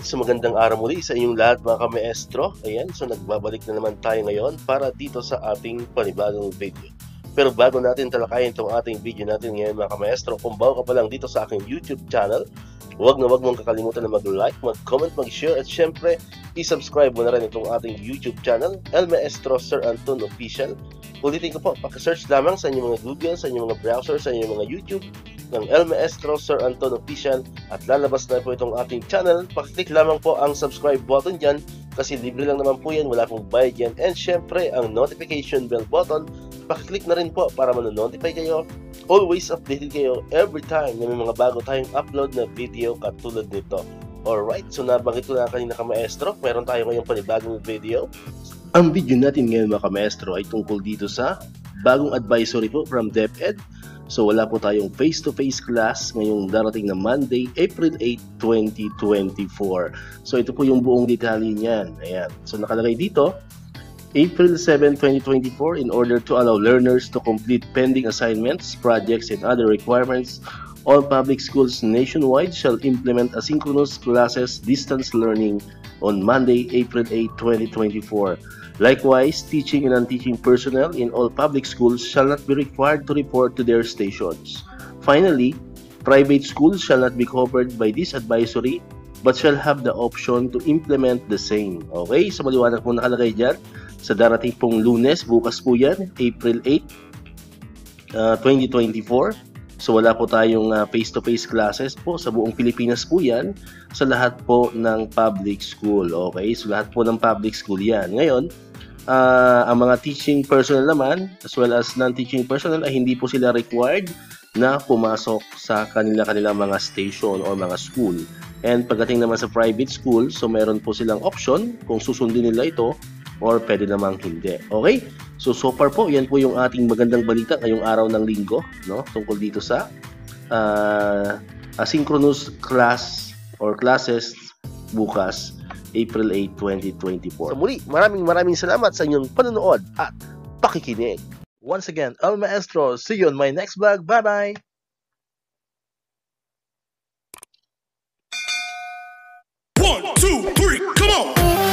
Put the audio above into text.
Alright, so magandang araw muli sa inyong lahat mga kamaestro. Ayan, so nagbabalik na naman tayo ngayon para dito sa ating panibagong video. Pero bago natin talakayin itong ating video natin ngayon mga kamaestro, kung bago ka pa lang dito sa aking YouTube channel, huwag mong kakalimutan na mag-like, mag-comment, mag-share at syempre, i-subscribe mo na rin itong ating YouTube channel, El Maestro Sir Anton Official. Ulitin ko po, paki-search lamang sa inyong mga Google, sa inyong mga browser, sa inyong mga YouTube ng El Maestro Sir Anton Official at lalabas na po itong ating channel. Pakiclick lamang po ang subscribe button dyan kasi libre lang naman po yan, wala pong bayad yan. And syempre, ang notification bell button, pakiclick na rin po para manonotify kayo. Always updated kayo every time na may mga bago tayong upload na video katulad nito. Alright, so nabanggit ko na kanina kamaestro, meron tayo ngayong panibagong video. Ang video natin ngayon mga kamaestro ay tungkol dito sa bagong advisory po from DepEd. So wala po tayong face-to-face class ngayong darating na Monday, April 8, 2024. So ito po yung buong detalye niyan. Ayan. So nakalagay dito, April 7, 2024, in order to allow learners to complete pending assignments, projects, and other requirements, all public schools nationwide shall implement asynchronous classes distance learning on Monday, April 8, 2024. Likewise, teaching and non-teaching personnel in all public schools shall not be required to report to their stations. Finally, private schools shall not be covered by this advisory but shall have the option to implement the same. Okay, so maliwanag po nakalagay dyan. Sa darating pong Lunes, bukas po yan, April 8, 2024. So wala po tayong face-to-face classes po sa buong Pilipinas po yan, sa lahat po ng public school. Okay, so lahat po ng public school yan. Ngayon, ang mga teaching personnel naman, as well as non-teaching personnel, ay hindi po sila required na pumasok sa kanilang mga station o mga school. And pagdating naman sa private school, so meron po silang option kung susundin nila ito or pwede namang hindi. Okay? So far po, yan po yung ating magandang balita ngayong araw ng linggo, no? Tungkol dito sa asynchronous class or classes bukas, April 8, 2024. So muli, maraming salamat sa inyong panonood at pakikinig. Once again, El Maestro, see you on my next vlog. Bye-bye! 1, 2, 3, come on!